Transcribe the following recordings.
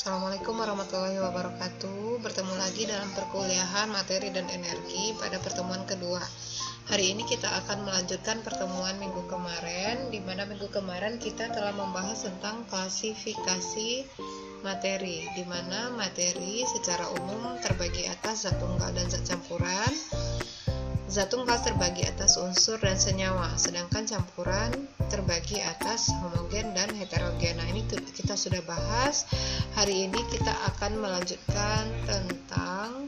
Assalamualaikum warahmatullahi wabarakatuh. Bertemu lagi dalam perkuliahan materi dan energi pada pertemuan kedua. Hari ini kita akan melanjutkan pertemuan minggu kemarin, di mana minggu kemarin kita telah membahas tentang klasifikasi materi, di mana materi secara umum terbagi atas zat tunggal dan zat campuran. Zat tunggal terbagi atas unsur dan senyawa, sedangkan campuran terbagi atas homogen dan heterogen. Nah, ini kita sudah bahas. Hari ini kita akan melanjutkan tentang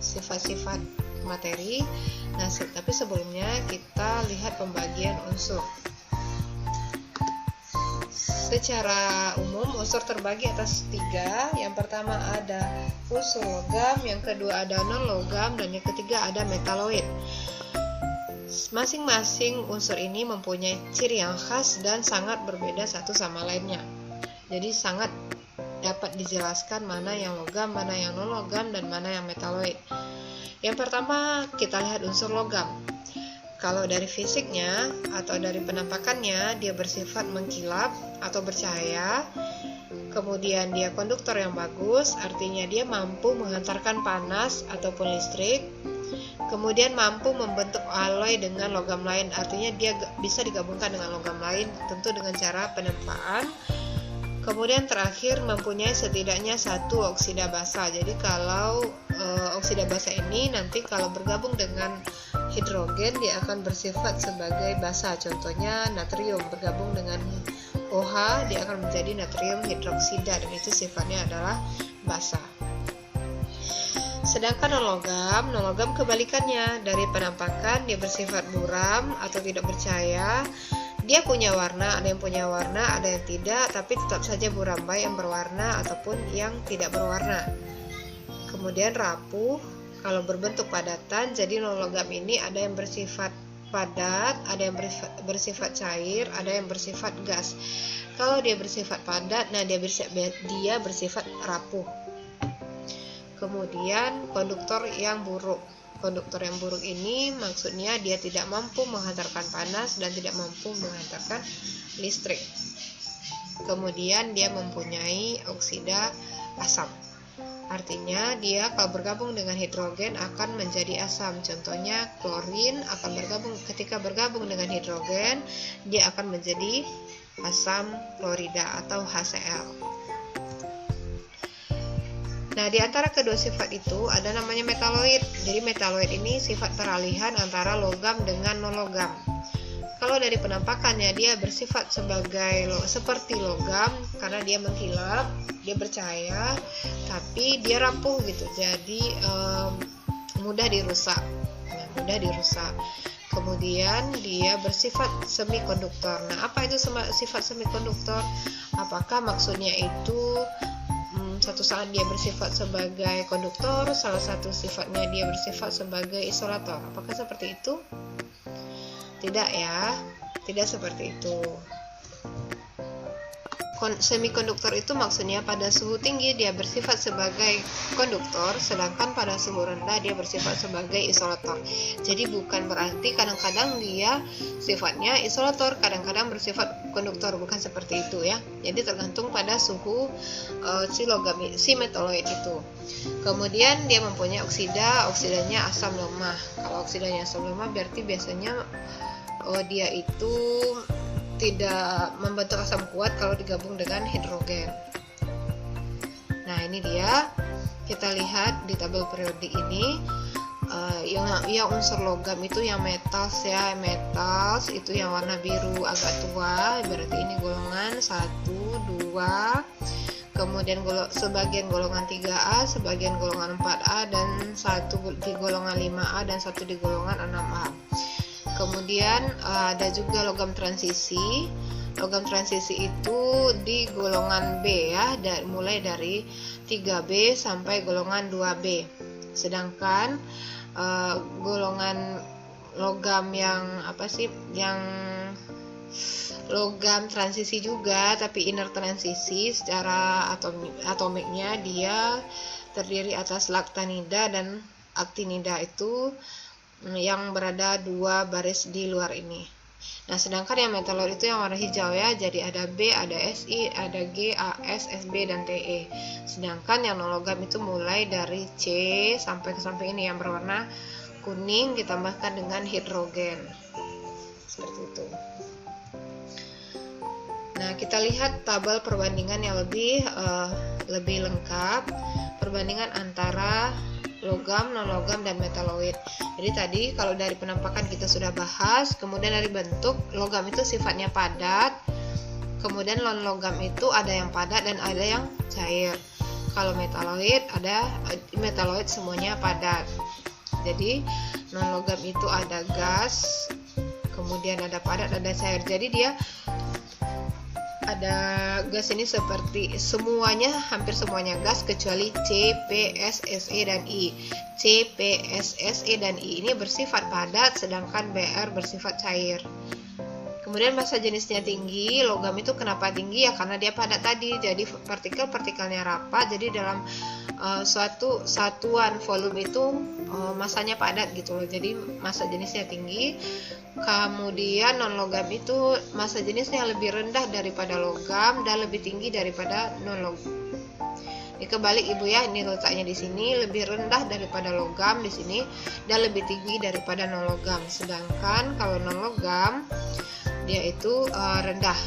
sifat-sifat materi. Nah, tapi sebelumnya kita lihat pembagian unsur. Secara umum unsur terbagi atas 3. Yang pertama ada unsur logam, yang kedua ada non logam, dan yang ketiga ada metaloid. Masing-masing unsur ini mempunyai ciri yang khas dan sangat berbeda satu sama lainnya. Jadi sangat dapat dijelaskan mana yang logam, mana yang non logam, dan mana yang metaloid. Yang pertama kita lihat unsur logam. Kalau dari fisiknya atau dari penampakannya, dia bersifat mengkilap atau bercahaya. Kemudian dia konduktor yang bagus, artinya dia mampu menghantarkan panas ataupun listrik. Kemudian mampu membentuk alloy dengan logam lain, artinya dia bisa digabungkan dengan logam lain, tentu dengan cara penempaan. Kemudian terakhir mempunyai setidaknya satu oksida basa. Jadi kalau oksida basa ini nanti kalau bergabung dengan hidrogen dia akan bersifat sebagai basa. Contohnya natrium bergabung dengan OH dia akan menjadi natrium hidroksida, dan itu sifatnya adalah basa. Sedangkan non logam kebalikannya. Dari penampakan dia bersifat buram atau tidak bercahaya. Dia punya warna, ada yang punya warna, ada yang tidak, tapi tetap saja buram, baik yang berwarna ataupun yang tidak berwarna. Kemudian rapuh, kalau berbentuk padatan, jadi non logam ini ada yang bersifat padat, ada yang bersifat cair, ada yang bersifat gas. Kalau dia bersifat padat, nah dia bersifat rapuh. Kemudian konduktor yang buruk. Konduktor yang buruk ini maksudnya dia tidak mampu menghantarkan panas dan tidak mampu menghantarkan listrik. Kemudian dia mempunyai oksida asam. Artinya dia kalau bergabung dengan hidrogen akan menjadi asam. Contohnya klorin ketika bergabung dengan hidrogen dia akan menjadi asam klorida atau HCl. Nah, di antara kedua sifat itu ada namanya metaloid. Jadi metaloid ini sifat peralihan antara logam dengan non logam. Kalau dari penampakannya dia bersifat seperti logam karena dia mengkilap, dia bercahaya, tapi dia rapuh gitu. Jadi mudah dirusak. Kemudian dia bersifat semikonduktor. Nah, apa itu sifat semikonduktor? Apakah maksudnya itu satu saat dia bersifat sebagai konduktor, salah satu sifatnya dia bersifat sebagai isolator? Apakah seperti itu? Tidak ya, tidak seperti itu. Semikonduktor itu maksudnya pada suhu tinggi dia bersifat sebagai konduktor, sedangkan pada suhu rendah dia bersifat sebagai isolator. Jadi bukan berarti kadang-kadang dia sifatnya isolator, kadang-kadang bersifat konduktor, bukan seperti itu ya. Jadi tergantung pada suhu si metaloid itu. Kemudian dia mempunyai oksidanya asam lemah. Kalau oksidanya asam lemah berarti biasanya dia itu tidak membentuk asam kuat kalau digabung dengan hidrogen. Nah, ini dia. Kita lihat di tabel periodik ini yang unsur logam itu yang metals ya. Metals itu yang warna biru agak tua, berarti ini golongan 1, 2. Kemudian sebagian golongan 3A, sebagian golongan 4A, dan satu di golongan 5A dan satu di golongan 6A. Kemudian ada juga logam transisi. Logam transisi itu di golongan B ya, mulai dari 3B sampai golongan 2B. Sedangkan golongan logam yang logam transisi juga, tapi inner transisi secara atomiknya dia terdiri atas laktanida dan aktinida itu yang berada 2 baris di luar ini. Nah, sedangkan yang metaloid itu yang warna hijau ya, jadi ada B, ada Si, ada G, As, Sb, dan Te. Sedangkan yang non logam itu mulai dari C sampai ke samping ini yang berwarna kuning ditambahkan dengan hidrogen. Seperti itu. Nah, kita lihat tabel perbandingan yang lebih lengkap, perbandingan antara logam, non-logam, dan metaloid. Jadi tadi kalau dari penampakan kita sudah bahas, kemudian dari bentuk, logam itu sifatnya padat, kemudian non-logam itu ada yang padat dan ada yang cair. Kalau metaloid metaloid semuanya padat. Jadi non-logam itu ada gas, kemudian ada padat, ada cair. Jadi dia ada gas ini seperti hampir semuanya gas kecuali C, P, S, Se, dan I. C, P, S, Se, dan I ini bersifat padat, sedangkan Br bersifat cair. Kemudian massa jenisnya tinggi. Logam itu kenapa tinggi? Ya karena dia padat tadi, jadi partikel-partikelnya rapat. Jadi dalam suatu satuan volume itu masanya padat gitu loh. Jadi massa jenisnya tinggi. Kemudian non logam itu massa jenisnya lebih rendah daripada logam dan lebih tinggi daripada non logam. Ini kebalik Ibu ya, ini letaknya di sini lebih rendah daripada logam di sini dan lebih tinggi daripada non logam. Sedangkan kalau non logam dia itu rendah.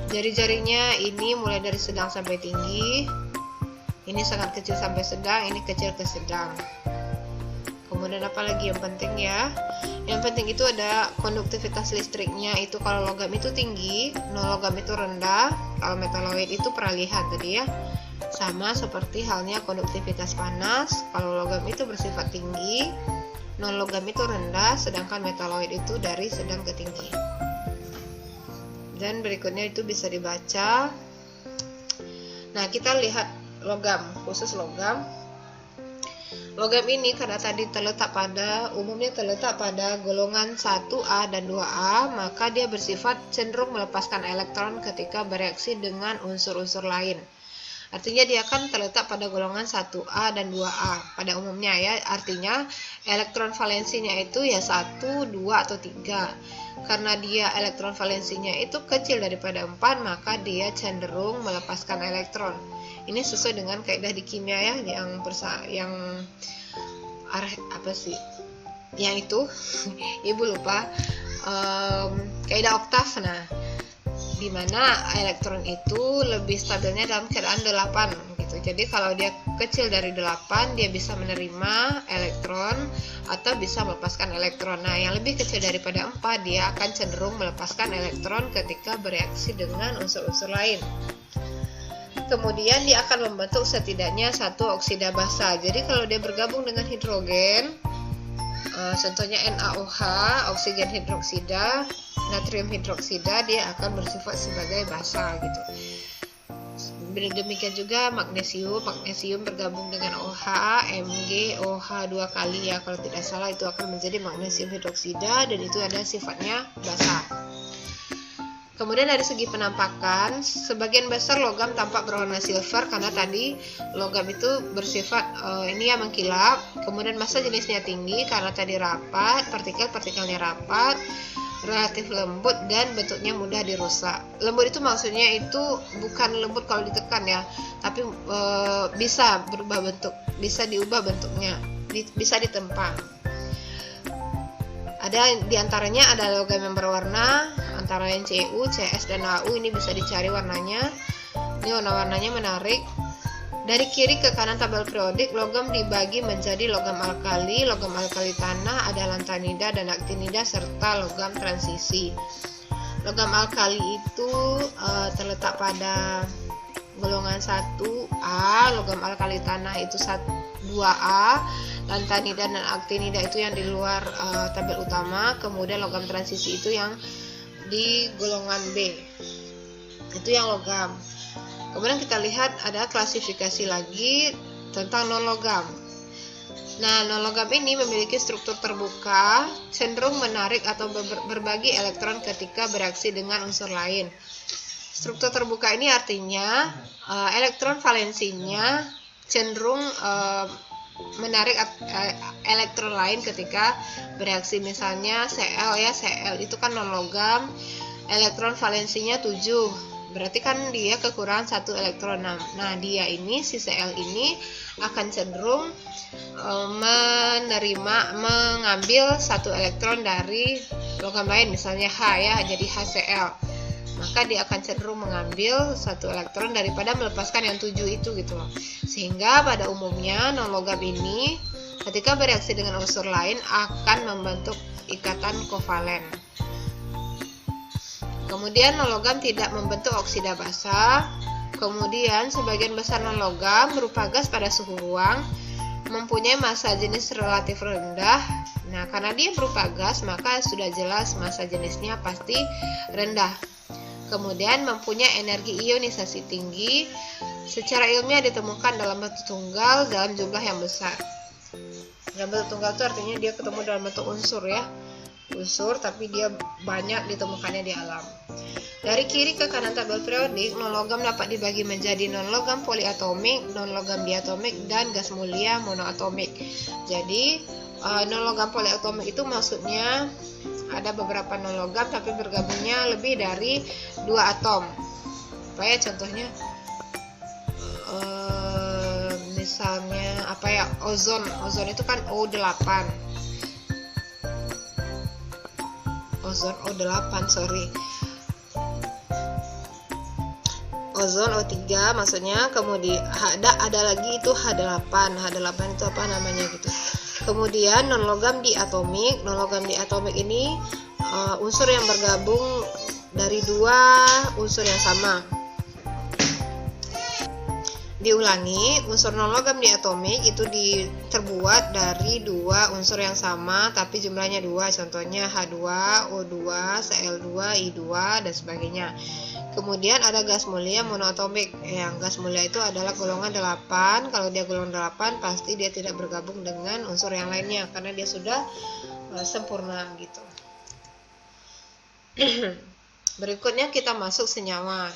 Jari-jarinya ini mulai dari sedang sampai tinggi. Ini sangat kecil sampai sedang, ini kecil ke sedang. Kemudian apa lagi yang penting ya? Yang penting itu ada konduktivitas listriknya. Itu kalau logam itu tinggi, non logam itu rendah. Kalau metaloid itu pernah lihat tadi ya. Sama seperti halnya konduktivitas panas. Kalau logam itu bersifat tinggi, non logam itu rendah, sedangkan metaloid itu dari sedang ke tinggi. Dan berikutnya itu bisa dibaca. Nah, kita lihat logam, khusus logam. Logam ini karena tadi umumnya terletak pada golongan 1A dan 2A, maka dia bersifat cenderung melepaskan elektron ketika bereaksi dengan unsur-unsur lain. Artinya dia akan terletak pada golongan 1A dan 2A pada umumnya ya. Artinya elektron valensinya itu ya 1, 2, atau 3. Karena dia elektron valensinya itu kecil daripada 4, maka dia cenderung melepaskan elektron. Ini sesuai dengan kaidah di kimia ya, yang itu Ibu lupa, kaidah oktav. Nah, di mana elektron itu lebih stabilnya dalam keadaan 8 gitu. Jadi kalau dia kecil dari 8, dia bisa menerima elektron atau bisa melepaskan elektron. Nah, yang lebih kecil daripada 4, dia akan cenderung melepaskan elektron ketika bereaksi dengan unsur-unsur lain. Kemudian dia akan membentuk setidaknya satu oksida basa. Jadi kalau dia bergabung dengan hidrogen, contohnya NaOH, oksigen hidroksida, natrium hidroksida, dia akan bersifat sebagai basa gitu. Demikian juga magnesium bergabung dengan OH, Mg, OH 2 kali ya kalau tidak salah, itu akan menjadi magnesium hidroksida dan itu ada sifatnya basa. Kemudian dari segi penampakan, sebagian besar logam tampak berwarna silver karena tadi logam itu bersifat ini ya mengkilap. Kemudian massa jenisnya tinggi karena tadi rapat, partikelnya rapat, relatif lembut dan bentuknya mudah dirusak. Lembut itu maksudnya itu bukan lembut kalau ditekan ya, tapi bisa berubah bentuk, bisa diubah bentuknya, bisa ditempa. Ada diantaranya ada logam yang berwarna antara lain Cu, Cs, dan Au. Ini bisa dicari warnanya. Ini warna-warnanya menarik. Dari kiri ke kanan tabel periodik, logam dibagi menjadi logam alkali tanah, ada lantanida dan aktinida, serta logam transisi. Logam alkali itu terletak pada golongan 1A, logam alkali tanah itu 2A, lantanida dan aktinida itu yang di luar tabel utama, kemudian logam transisi itu yang di golongan B, itu yang logam. Kemudian kita lihat ada klasifikasi lagi tentang non-logam. Nah, non-logam ini memiliki struktur terbuka, cenderung menarik atau berbagi elektron ketika bereaksi dengan unsur lain. Struktur terbuka ini artinya elektron valensinya cenderung menarik elektron lain ketika bereaksi. Misalnya Cl ya, Cl itu kan non logam, elektron valensinya 7, berarti kan dia kekurangan 1 elektron. Nah dia ini, si Cl ini akan cenderung mengambil 1 elektron dari logam lain, misalnya H ya, jadi HCl, maka dia akan cenderung mengambil 1 elektron daripada melepaskan yang 7 itu gitu loh. Sehingga pada umumnya non logam ini ketika bereaksi dengan unsur lain akan membentuk ikatan kovalen. Kemudian non logam tidak membentuk oksida basa. Kemudian sebagian besar non logam berupa gas pada suhu ruang, mempunyai massa jenis relatif rendah. Nah, karena dia berupa gas, maka sudah jelas massa jenisnya pasti rendah. Kemudian mempunyai energi ionisasi tinggi. Secara ilmiah ditemukan dalam bentuk tunggal dalam jumlah yang besar. Dalam bentuk tunggal itu artinya dia ketemu dalam bentuk unsur ya, unsur tapi dia banyak ditemukannya di alam. Dari kiri ke kanan tabel periodik, non logam dapat dibagi menjadi non logam poliatomik, non logam diatomik, dan gas mulia monoatomik. Jadi non logam poliatomik itu maksudnya ada beberapa non logam tapi bergabungnya lebih dari 2 atom. Apa ya contohnya? Misalnya apa ya, ozon itu kan O8, ozon O3 maksudnya. Kemudian ada lagi itu H8 itu apa namanya gitu. Kemudian non logam diatomik ini unsur yang bergabung dari 2 unsur yang sama. Diulangi, unsur non logam diatomik itu terbuat dari 2 unsur yang sama tapi jumlahnya 2, contohnya H2O2, Cl2, I2 dan sebagainya. Kemudian ada gas mulia monoatomik. Yang gas mulia itu adalah golongan 8. Kalau dia golongan 8 pasti dia tidak bergabung dengan unsur yang lainnya karena dia sudah sempurna gitu. Berikutnya kita masuk senyawa.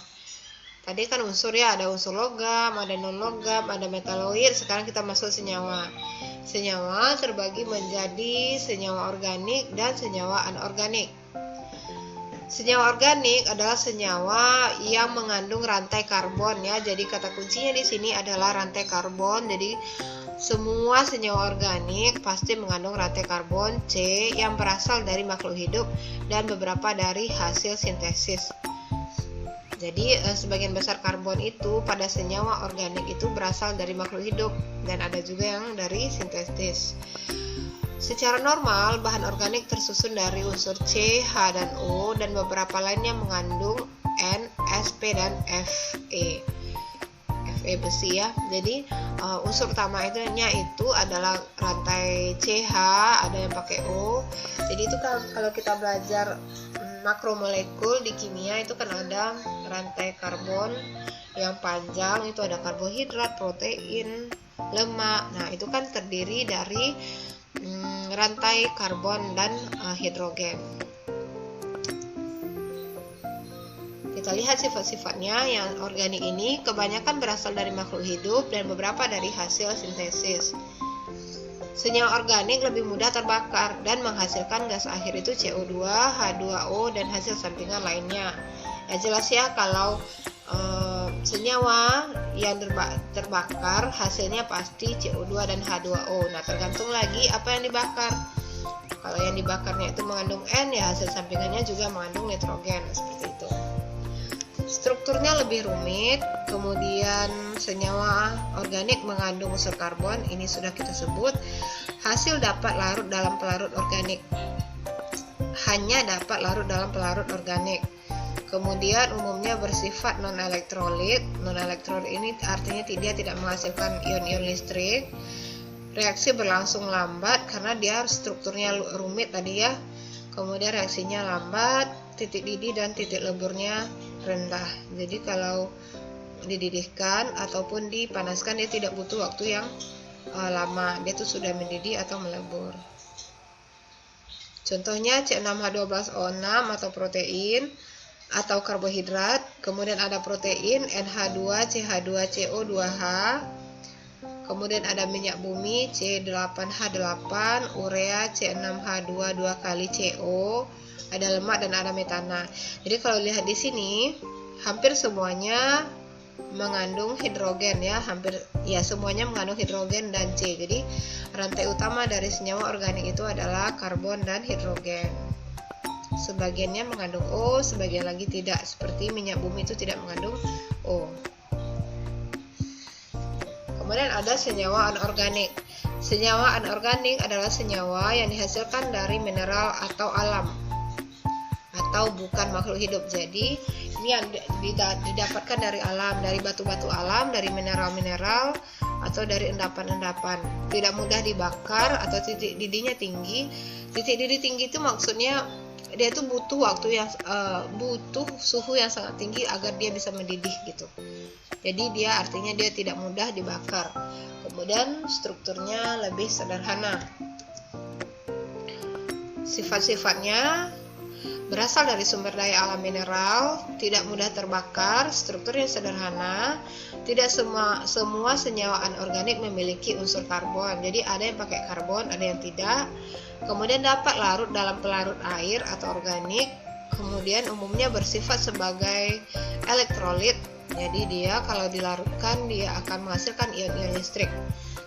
Tadi kan unsur ya, ada unsur logam, ada non logam, ada metaloid. Sekarang kita masuk senyawa. Senyawa terbagi menjadi senyawa organik dan senyawa anorganik. Senyawa organik adalah senyawa yang mengandung rantai karbon ya. Jadi kata kuncinya di sini adalah rantai karbon. Jadi semua senyawa organik pasti mengandung rantai karbon C yang berasal dari makhluk hidup dan beberapa dari hasil sintesis. Jadi sebagian besar karbon itu pada senyawa organik itu berasal dari makhluk hidup dan ada juga yang dari sintesis. Secara normal bahan organik tersusun dari unsur C, H, dan O dan beberapa lainnya mengandung N, Sp, dan Fe. Fe besi ya. Jadi unsur utamanya itu adalah rantai CH, ada yang pakai O. Jadi itu kalau kita belajar makromolekul di kimia itu kan ada rantai karbon yang panjang, itu ada karbohidrat, protein, lemak. Nah itu kan terdiri dari rantai karbon dan hidrogen. Kita lihat sifat-sifatnya. Yang organik ini kebanyakan berasal dari makhluk hidup dan beberapa dari hasil sintesis. Senyawa organik lebih mudah terbakar dan menghasilkan gas akhir itu CO2, H2O, dan hasil sampingan lainnya. Ya jelas ya kalau senyawa yang terbakar hasilnya pasti CO2 dan H2O. Nah tergantung lagi apa yang dibakar. Kalau yang dibakarnya itu mengandung N, ya hasil sampingannya juga mengandung nitrogen, seperti itu. Strukturnya lebih rumit. Kemudian senyawa organik mengandung unsur karbon, ini sudah kita sebut. Hasil dapat larut dalam pelarut organik, hanya dapat larut dalam pelarut organik. Kemudian umumnya bersifat non-elektrolit. Non-elektrolit ini artinya dia tidak menghasilkan ion-ion listrik. Reaksi berlangsung lambat karena dia strukturnya rumit tadi ya. Kemudian reaksinya lambat, titik didih dan titik leburnya rendah. Jadi kalau dididihkan ataupun dipanaskan dia tidak butuh waktu yang lama, dia tuh sudah mendidih atau melebur. Contohnya C6H12O6 atau protein atau karbohidrat. Kemudian ada protein NH2CH2CO2H. Kemudian ada minyak bumi C8H8, urea C6H2 2 kali CO, ada lemak dan ada metana. Jadi kalau lihat di sini hampir semuanya mengandung hidrogen ya, semuanya mengandung hidrogen dan C. Jadi rantai utama dari senyawa organik itu adalah karbon dan hidrogen. Sebagiannya mengandung O, sebagian lagi tidak. Seperti minyak bumi itu tidak mengandung O. Kemudian ada senyawa anorganik. Senyawa anorganik adalah senyawa yang dihasilkan dari mineral atau alam atau bukan makhluk hidup. Jadi ini yang didapatkan dari alam, dari batu-batu alam, dari mineral-mineral atau dari endapan-endapan. Tidak mudah dibakar atau titik didihnya tinggi. Titik didih tinggi itu maksudnya dia itu butuh butuh suhu yang sangat tinggi agar dia bisa mendidih gitu. Jadi artinya dia tidak mudah dibakar. Kemudian strukturnya lebih sederhana. Sifat-sifatnya berasal dari sumber daya alam mineral, tidak mudah terbakar, strukturnya sederhana. Tidak semua senyawa anorganik memiliki unsur karbon. Jadi ada yang pakai karbon, ada yang tidak. Kemudian dapat larut dalam pelarut air atau organik. Kemudian umumnya bersifat sebagai elektrolit. Jadi dia kalau dilarutkan dia akan menghasilkan ion-ion listrik.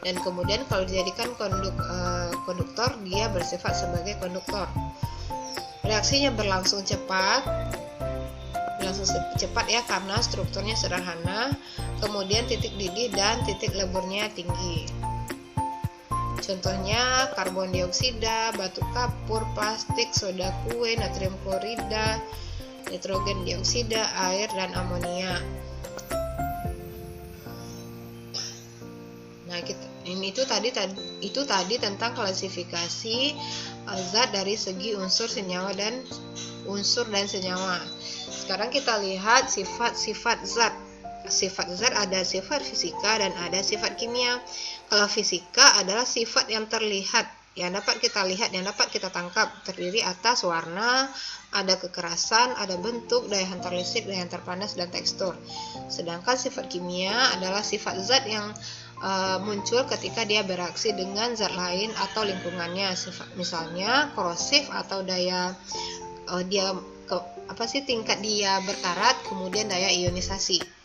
Dan kemudian kalau dijadikan konduktor dia bersifat sebagai konduktor. Reaksinya berlangsung cepat ya karena strukturnya sederhana. Kemudian titik didih dan titik leburnya tinggi. Contohnya karbon dioksida, batu kapur, plastik, soda kue, natrium klorida, nitrogen dioksida, air, dan amonia. Nah, itu tadi tentang klasifikasi zat dari segi unsur dan senyawa. Sekarang kita lihat sifat-sifat zat. Sifat zat ada sifat fisika dan ada sifat kimia. Kalau fisika adalah sifat yang terlihat, yang dapat kita lihat, yang dapat kita tangkap, terdiri atas warna, ada kekerasan, ada bentuk, daya hantar listrik, daya hantar panas, dan tekstur. Sedangkan sifat kimia adalah sifat zat yang muncul ketika dia bereaksi dengan zat lain atau lingkungannya. Misalnya korosif atau tingkat dia berkarat, kemudian daya ionisasi.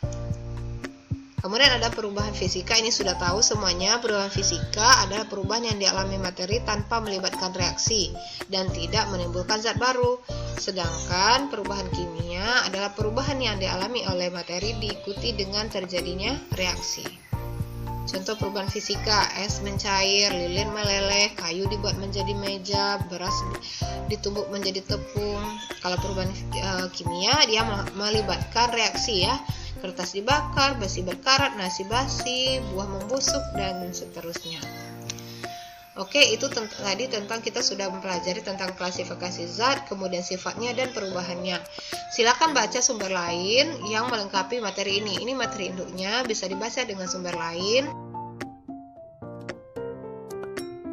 Kemudian ada perubahan fisika, ini sudah tahu semuanya. Perubahan fisika adalah perubahan yang dialami materi tanpa melibatkan reaksi dan tidak menimbulkan zat baru. Sedangkan perubahan kimia adalah perubahan yang dialami oleh materi diikuti dengan terjadinya reaksi. Contoh perubahan fisika, es mencair, lilin meleleh, kayu dibuat menjadi meja, beras ditumbuk menjadi tepung. Kalau perubahan kimia dia melibatkan reaksi ya. Kertas dibakar, besi berkarat, nasi basi, buah membusuk, dan seterusnya. Oke, itu tadi tentang kita sudah mempelajari tentang klasifikasi zat, kemudian sifatnya dan perubahannya. Silakan baca sumber lain yang melengkapi materi ini. Ini materi induknya, bisa dibaca dengan sumber lain.